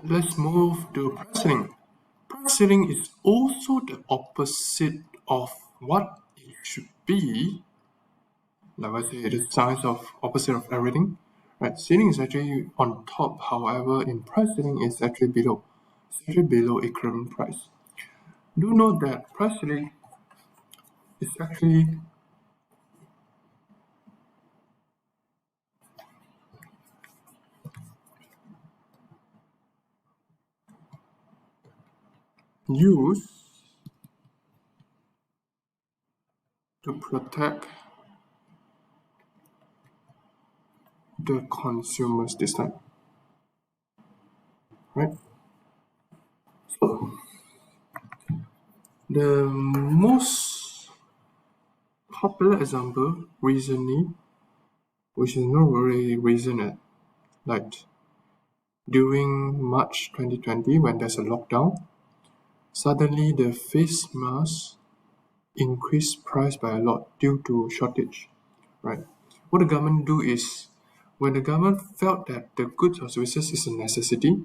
let's move to price ceiling. Price ceiling is also the opposite of what it should be. Like I say, the size of opposite of everything. Right, ceiling is actually on top. However, in price ceiling, it's actually below. It's actually below equivalent price. Do note that price ceiling is actually used to protect the consumers this time. Right? So, the most popular example recently, which is not really recent at like during March 2020 when there's a lockdown, suddenly the face mask increased price by a lot due to shortage. Right? What the government do is when the government felt that the goods or services is a necessity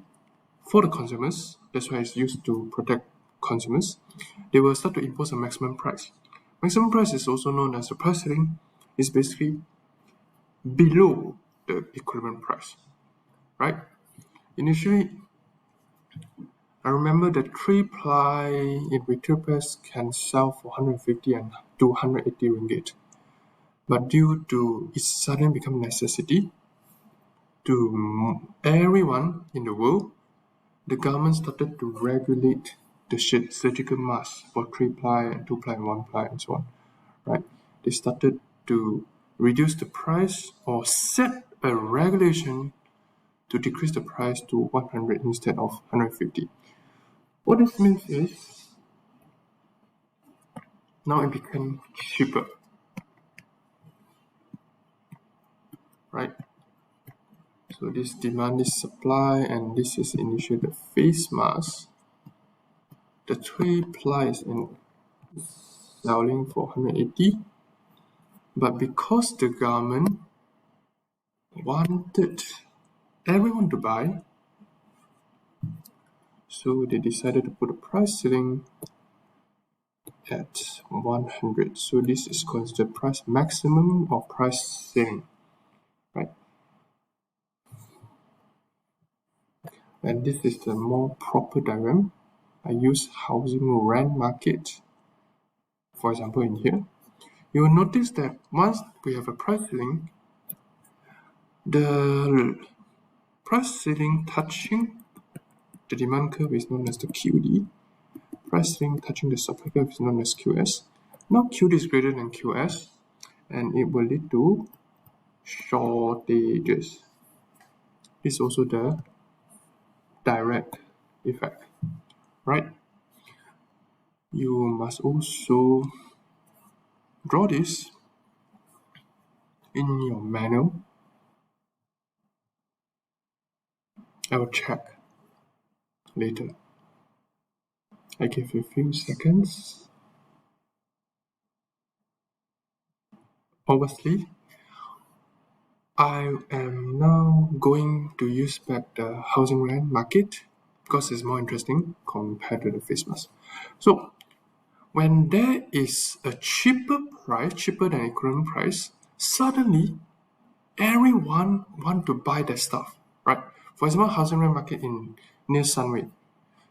for the consumers, that's why it's used to protect consumers, they will start to impose a maximum price. Maximum price is also known as the price ceiling, is basically below the equivalent price, right? Initially, I remember the 3-ply in retail price can sell for 150 and 280 ringgit. But due to its suddenly become necessity to everyone in the world, the government started to regulate the surgical mask for 3-ply and 2-ply and 1-ply and so on, right? They started to reduce the price or set a regulation to decrease the price to 100 instead of 150. What this means is now it became cheaper, right? So this demand is supply, and this is initially the face mask. The 3-ply is selling for 180, but because the government wanted everyone to buy, so they decided to put a price ceiling at 100. So this is considered price maximum or price ceiling, right? And this is the more proper diagram. I use housing rent market, for example, in here. You will notice that once we have a price ceiling, the price ceiling touching the demand curve is known as the QD. Price ceiling touching the supply curve is known as QS. Now QD is greater than QS, and it will lead to shortages. This is also the direct effect, right? You must also draw this in your manual. I will check later. I give you a few seconds. Obviously, I am now going to use back the housing rent market because it's more interesting compared to the face mask. So when there is a cheaper price, cheaper than equivalent price, suddenly everyone want to buy that stuff, right? For example, housing rent market in near Sunway.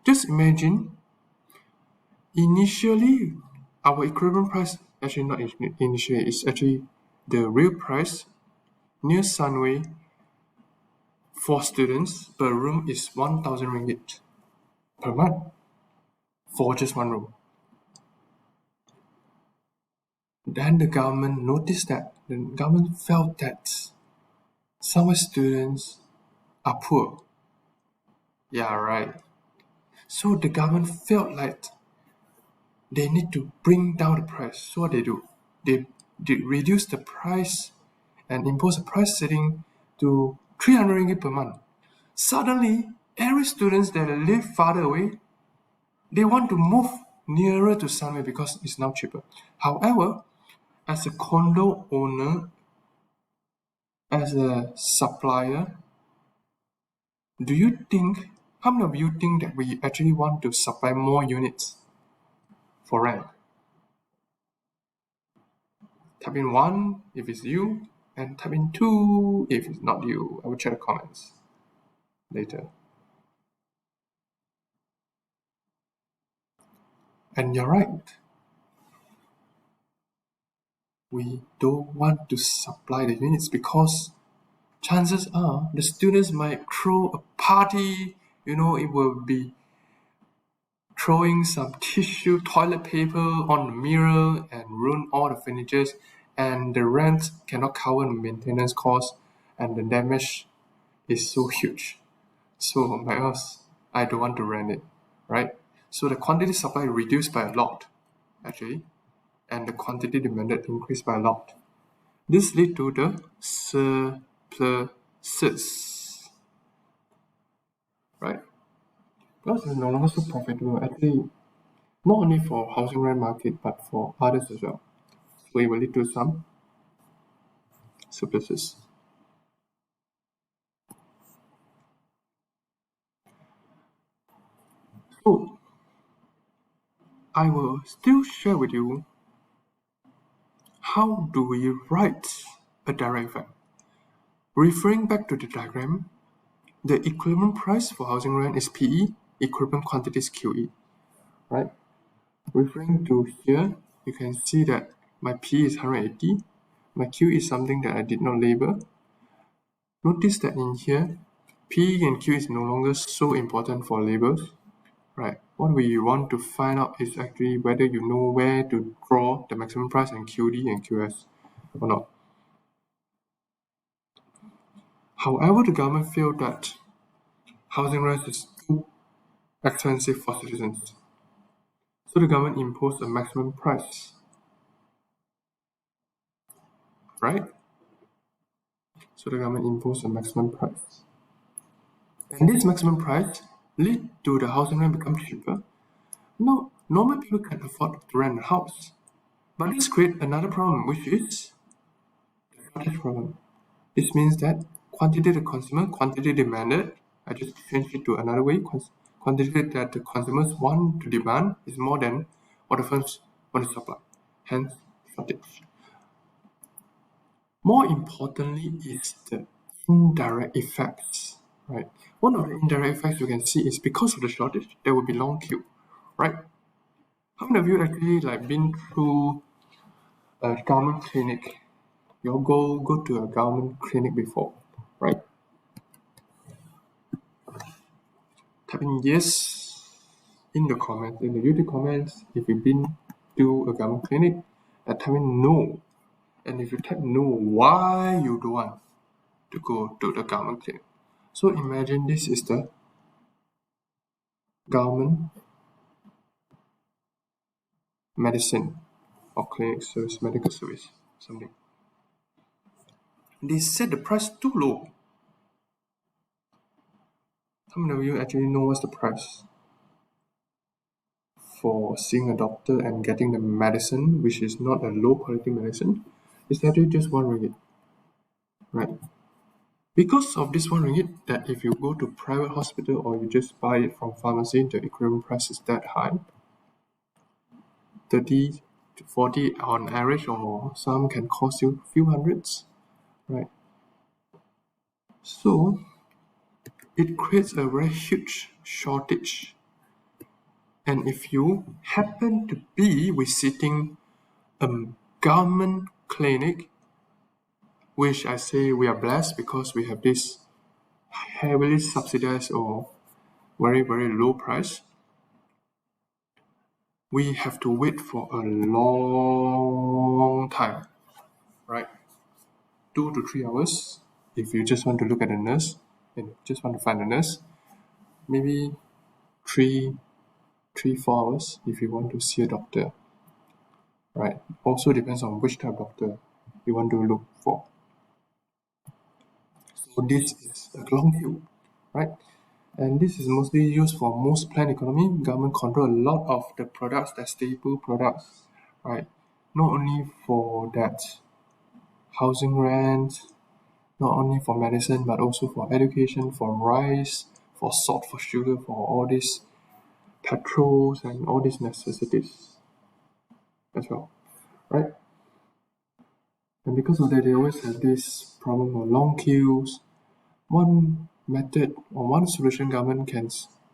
Just imagine, initially our equivalent price, actually not initially, it's actually the real price near Sunway for students per room is 1,000 ringgit per month for just one room. Then the government noticed that, the government felt that some students are poor. Yeah, right. So the government felt like they need to bring down the price. So what they do? They reduce the price and impose a price setting to 300 ringgit per month. Suddenly, every students that live farther away, they want to move nearer to Sunway because it's now cheaper. However, as a condo owner, as a supplier, do you think How many of you think that we actually want to supply more units for rent? Type in 1 if it's you, and type in 2 if it's not you. I will check the comments later. And you're right. We don't want to supply the units because chances are the students might throw a party, it will be throwing some tissue, toilet paper on the mirror and ruin all the furnitures, and the rent cannot cover the maintenance cost, and the damage is so huge. So my else, I don't want to rent it, right? So the quantity supply reduced by a lot, actually, and the quantity demanded increased by a lot. This lead to the surpluses, right? Because it's no longer so profitable, actually, not only for housing rent market, but for others as well. So it will lead to some surpluses. So I will still share with you how do we write a direct effect. Referring back to the diagram, the equivalent price for housing rent is PE, equivalent quantity is QE, right? Referring to here, you can see that my P is 180, my Q is something that I did not label. Notice that in here, P and Q is no longer so important for labels, right? What we want to find out is actually whether you know where to draw the maximum price and QD and QS or not. However, the government feel that housing rent is too expensive for citizens. So the government imposed a maximum price, right? So the government imposed a maximum price. And this maximum price lead to the housing rent become cheaper. No, normal people can afford to rent a house. But this creates another problem, which is the shortage problem. This means that quantity to consumer, quantity demanded, I just changed it to another way, quantity that the consumers want to demand is more than what the firms want to supply. Hence, shortage. More importantly is the indirect effects, right? One of the indirect effects you can see is because of the shortage, there will be long queue, right? How many of you actually been through a government clinic? You go to a government clinic before, right? Type in yes in the comments, in the YouTube comments, if you've been to a government clinic, type in no. And if you type no, why you don't want to go to the government clinic? So imagine this is the government medicine or clinic service, medical service, something. They set the price too low. How many of you actually know what's the price for seeing a doctor and getting the medicine, which is not a low quality medicine? It's actually just RM1, right? Because of this RM1, that if you go to private hospital or you just buy it from pharmacy, the equivalent price is that high, 30 to 40 on average, or some can cost you a few hundreds, right? So it creates a very huge shortage. And if you happen to be visiting a government clinic, which I say we are blessed because we have this heavily subsidized or very, very low price, we have to wait for a long time, right? 2 to 3 hours if you just want to look at a nurse and just want to find a nurse. Maybe 4 hours if you want to see a doctor, right? Also depends on which type of doctor you want to look for. So this is a long queue, right? And this is mostly used for most planned economy. Government control a lot of the products, the staple products, right? Not only for that housing rent, not only for medicine, but also for education, for rice, for salt, for sugar, for all these petrols and all these necessities as well, right? And because of that, they always have this problem of long queues. One method or one solution government can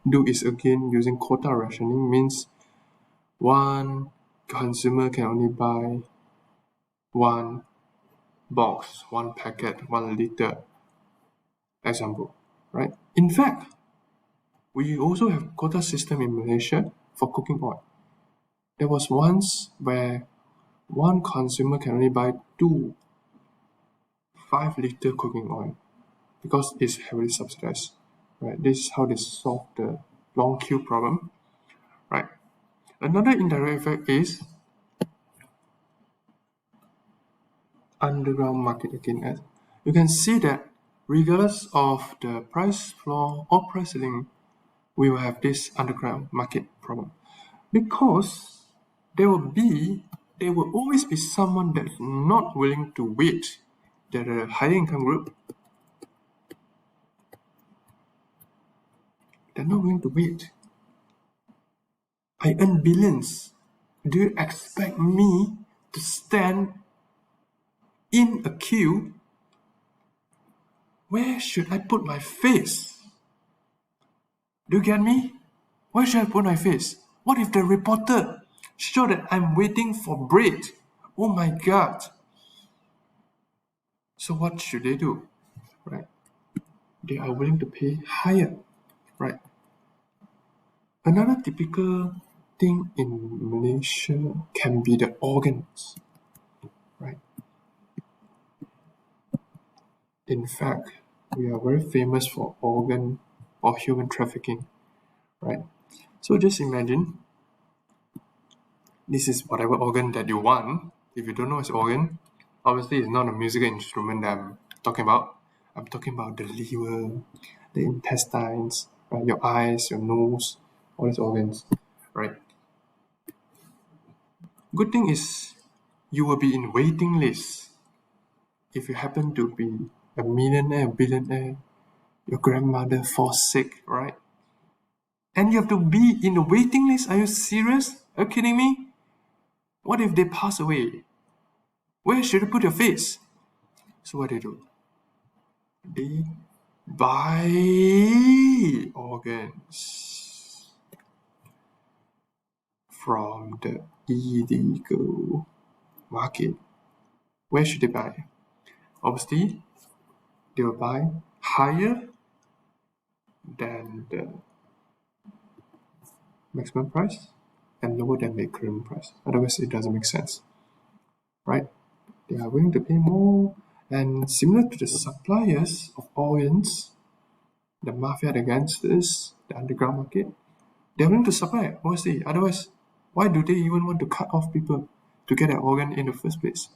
do is again using quota rationing, means one consumer can only buy one box, one packet, 1 liter, example, right? In fact, we also have quota system in Malaysia for cooking oil. There was once where one consumer can only buy 5-liter cooking oil because it's heavily subsidized, right? This is how they solve the long queue problem, right? Another indirect effect is underground market again. As you can see that regardless of the price floor or price ceiling, we will have this underground market problem, because there will always be someone that's not willing to wait. That a higher income group, they're not willing to wait. I earn billions. Do you expect me to stand in a queue? Where should I put my face? Do you get me? Where should I put my face? What if the reporter show that I'm waiting for bread? Oh my God. So what should they do? Right? They are willing to pay higher. Right? Another typical thing in Malaysia can be the organs. Right? In fact, we are very famous for organ or human trafficking. Right? So just imagine this is whatever organ that you want. If you don't know it's organ, obviously it's not a musical instrument that I'm talking about. I'm talking about the liver, the intestines, right? Your eyes, your nose, all these organs, right? Good thing is you will be in waiting list. If you happen to be a millionaire, billionaire, your grandmother falls sick, right? And you have to be in the waiting list. Are you serious? Are you kidding me? What if they pass away? Where should you put your face? So what do? They buy organs from the illegal market. Where should they buy? Obviously, they will buy higher than the maximum price and lower than the current price. Otherwise, it doesn't make sense, right? They are willing to pay more, and similar to the suppliers of organs, the mafia, the gangsters, the underground market, they're willing to supply, obviously. Otherwise, why do they even want to cut off people to get an organ in the first place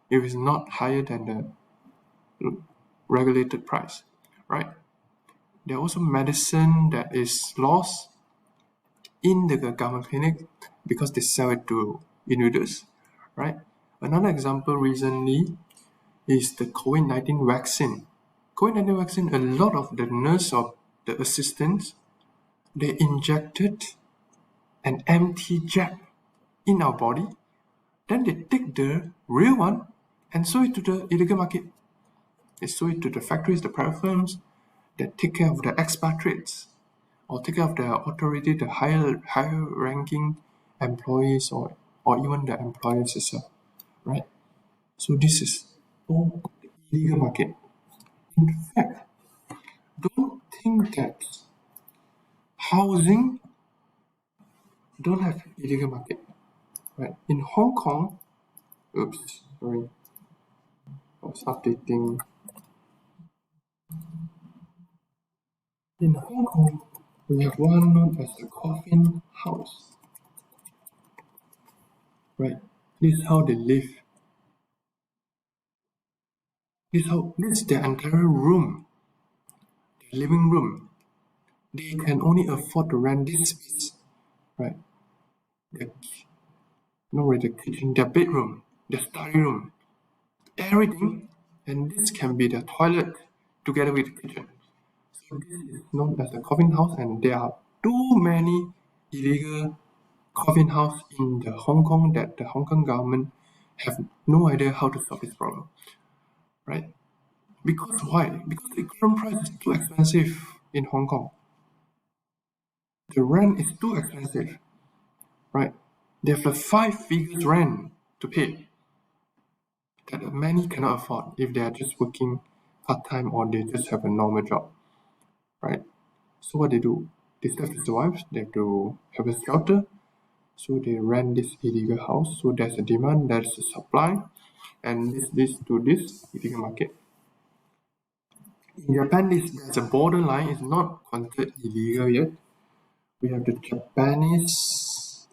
if it's not higher than the regulated price, right? There are also medicine that is lost in the government clinic because they sell it to individuals, right? Another example recently is the COVID-19 vaccine. COVID-19 vaccine, a lot of the nurse or the assistants, they injected an empty jab in our body. Then they take the real one and sold it to the illegal market. They sold it to the factories, the private firms that take care of the expatriates or take care of the authority, the higher ranking employees or even the employers itself, right? So this is all the illegal market. In fact, don't think that housing don't have illegal market, right? In Hong Kong, I was updating. In Hong Kong, we have one known as the coffin house, right? This is how they live. This is their entire room, their living room. They can only afford to rent this space, right? The kitchen, their bedroom, their study room, everything, and this can be the toilet together with the kitchen. So this is known as the coffin house, and there are too many illegal coffin house in the Hong Kong that the Hong Kong government have no idea how to solve this problem, right? Because why? Because the current price is too expensive in Hong Kong. The rent is too expensive, right? They have a five figures rent to pay that many cannot afford if they are just working part time or they just have a normal job, right? So what they do? They still have to survive. They have to have a shelter. So they rent this illegal house. So there's a demand, there's a supply, and this leads to this illegal market. In Japan, there's a borderline. It's not considered illegal yet. We have the Japanese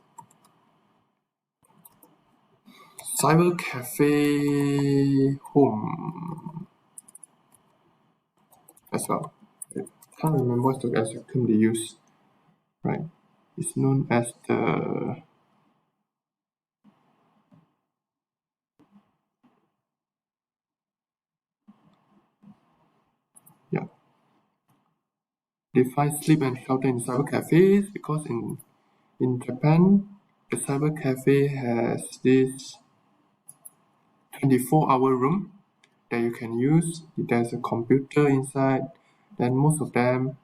cyber cafe home as well. I can't remember what's the exact term they use. Right? It's known as the yeah. They find sleep and shelter in cyber cafes because in Japan, the cyber cafe has this 24-hour room that you can use. There's a computer inside. Then most of them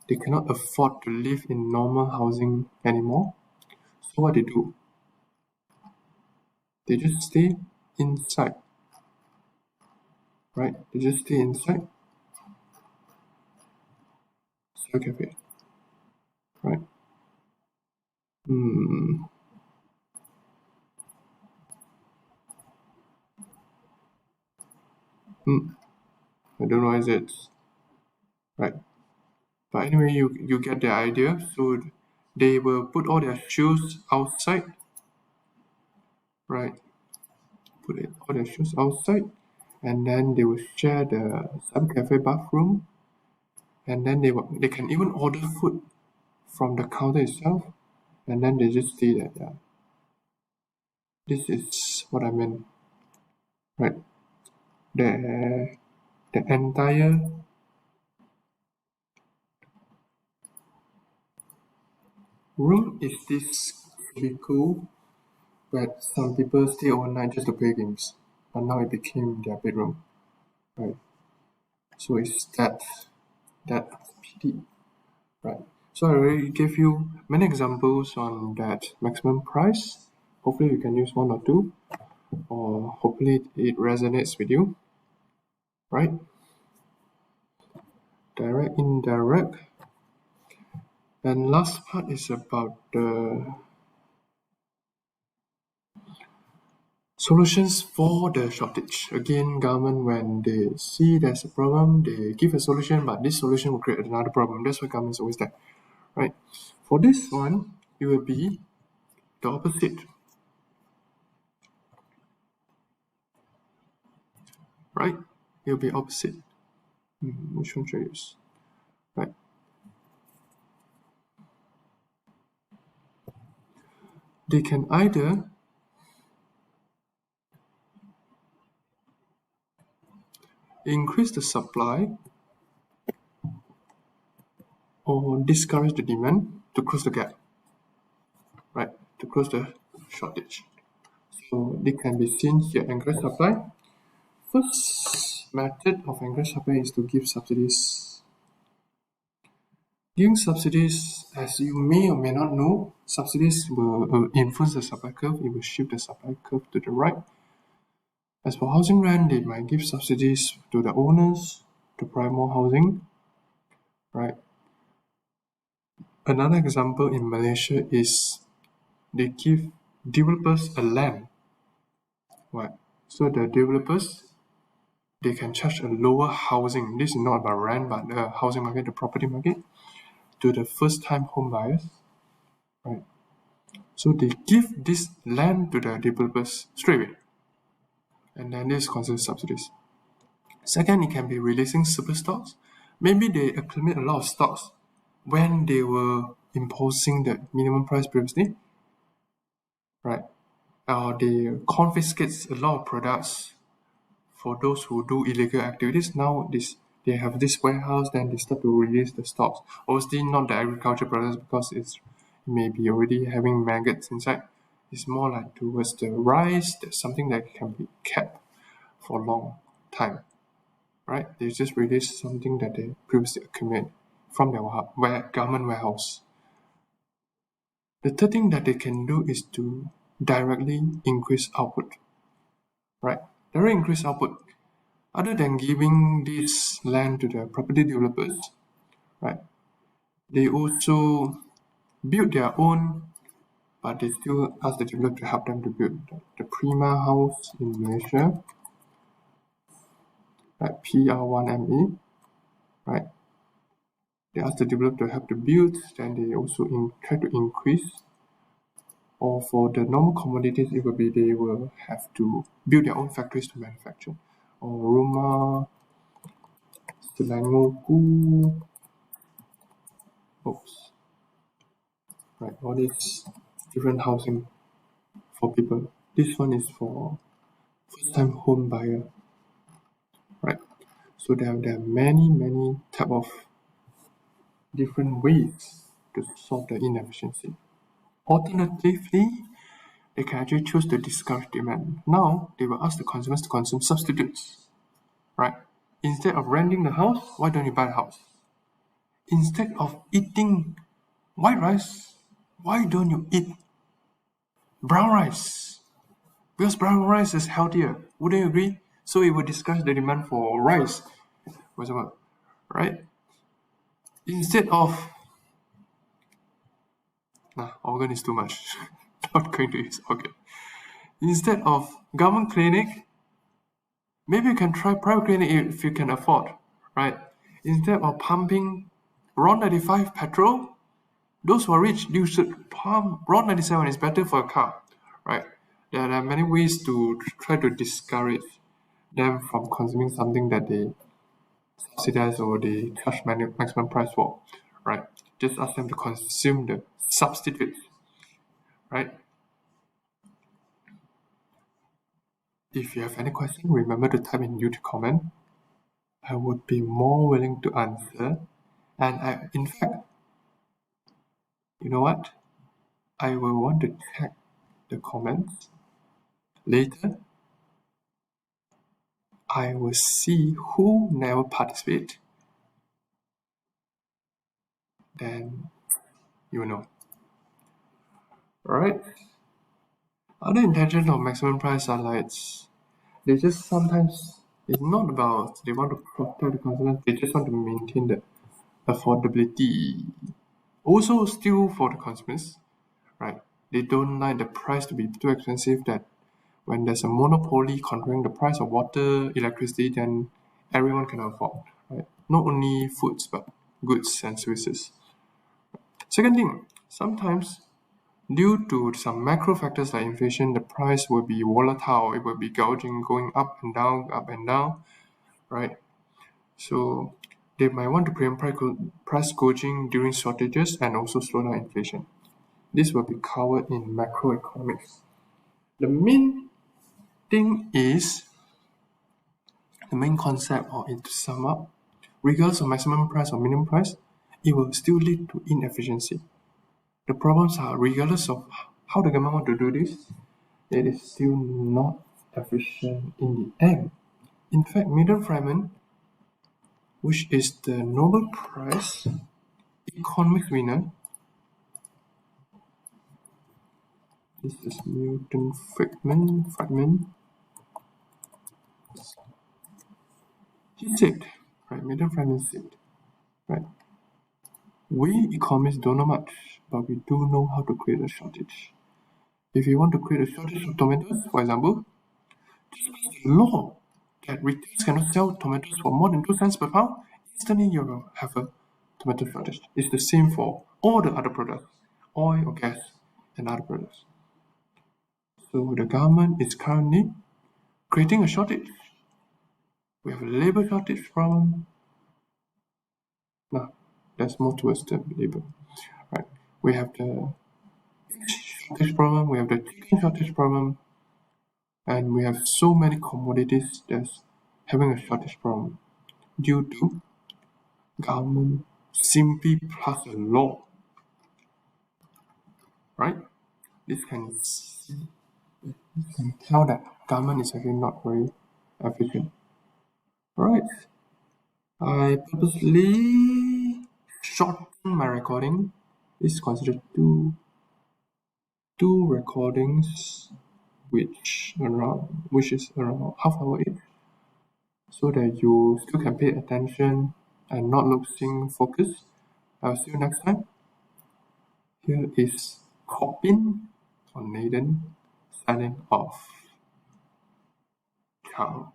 they cannot afford to live in normal housing anymore. So what they do? They just stay inside, right? They just stay inside cyber cafe, right? Hmm. I don't know is it right, but anyway, you get the idea. So they will put all their shoes outside, right? Put all their shoes outside, and then they will share the cyber cafe bathroom, and then they can even order food from the counter itself, and then they just say that yeah, this is what I meant, right? The entire room is this cubicle where some people stay overnight just to play games, but now it became their bedroom, right? So it's that pity, right? So I already gave you many examples on that maximum price. Hopefully you can use one or two, or hopefully it resonates with you, right? Direct, indirect. And last part is about the solutions for the shortage. Again, government, when they see there's a problem, they give a solution, but this solution will create another problem. That's why government is always there, right? For this one, it will be the opposite, right? It will be opposite. Which one should I use? Right. They can either increase the supply or discourage the demand to close the gap, right? To close the shortage. So they can be seen here. Encourage supply. First method of encourage supply is to give subsidies. Giving subsidies, as you may or may not know, subsidies will influence the supply curve. It will shift the supply curve to the right. As for housing rent, they might give subsidies to the owners to provide more housing, right? Another example in Malaysia is they give developers a land, right? So the developers they can charge a lower housing. This is not about rent, but the housing market, the property market, to the first-time home buyers, right? So they give this land to the developers straight away, and then this is considered subsidies. Second, it can be releasing surplus stocks. Maybe they accumulate a lot of stocks when they were imposing the minimum price previously, right? Or they confiscate a lot of products for those who do illegal activities. Now they have this warehouse, then they start to release the stocks. Obviously not the agriculture products because it may be already having maggots inside. It's more like towards the rice. That's something that can be kept for a long time, right? They just release something that they previously accumulated from their government warehouse. The third thing that they can do is to directly increase output, right? Directly increase output. Other than giving this land to the property developers, right? They also build their own, but they still ask the developer to help them to build the Prima house in Malaysia, right? PR1ME, right? They ask the developer to help to build, then they also try to increase. Or for the normal commodities, it will be they will have to build their own factories to manufacture. Or rumah, Selangorku, right? All these different housing for people. This one is for first-time home buyer, right? So there are many type of different ways to solve the inefficiency. Alternatively, they can actually choose to discourage demand. Now, they will ask the consumers to consume substitutes, right? Instead of renting the house, why don't you buy a house? Instead of eating white rice, why don't you eat brown rice? Because brown rice is healthier. Wouldn't you agree? So it will discourage the demand for rice, for example, right? Instead of organ is too much. Not going to use organ. Instead of government clinic, maybe you can try private clinic if you can afford, right? Instead of pumping RON 95 petrol, those who are rich, you should pump RON 97. It's better for a car, right? There are many ways to try to discourage them from consuming something that they subsidize or they charge maximum price for, right? Just ask them to consume the substitutes, right? If you have any question, remember to type in YouTube comment. I would be more willing to answer. And in fact, you know what? I will want to check the comments later. I will see who never participate. Then you know. Alright? Other intentions of maximum price are like they just sometimes it's not about they want to protect the consumers, they just want to maintain the affordability. Also still for the consumers, right? They don't like the price to be too expensive that when there's a monopoly controlling the price of water, electricity, then everyone can afford, right? Not only foods but goods and services. Second thing, sometimes due to some macro factors like inflation, the price will be volatile. It will be gouging, going up and down, right? So they might want to prevent price gouging during shortages and also slow down inflation. This will be covered in macroeconomics. The main thing is, the main concept, or to sum up, regardless of maximum price or minimum price, it will still lead to inefficiency. The problems are, regardless of how the government want to do this, it is still not efficient in the end. In fact, Milton Friedman, which is the Nobel Prize economics winner, this is Milton Friedman. He said, right, Milton Friedman said, right, we economists don't know much, but we do know how to create a shortage. If you want to create a shortage of tomatoes, for example, just make a law that retailers cannot sell tomatoes for more than 2 cents per pound, instantly you will have a tomato shortage. It's the same for all the other products, oil or gas and other products. So the government is currently creating a shortage. We have a labor shortage problem. No, that's more towards the labor, right? We have the shortage problem, we have the chicken shortage problem, and we have so many commodities that's having a shortage problem. due to government simply plus a law, right? This can tell that government is actually not very efficient. Right. I purposely shorten my recording. This is considered two recordings, which is around half hour each, so that you still can pay attention and not losing focus. I'll see you next time. Here is Corbin or Nathan signing off. Ciao.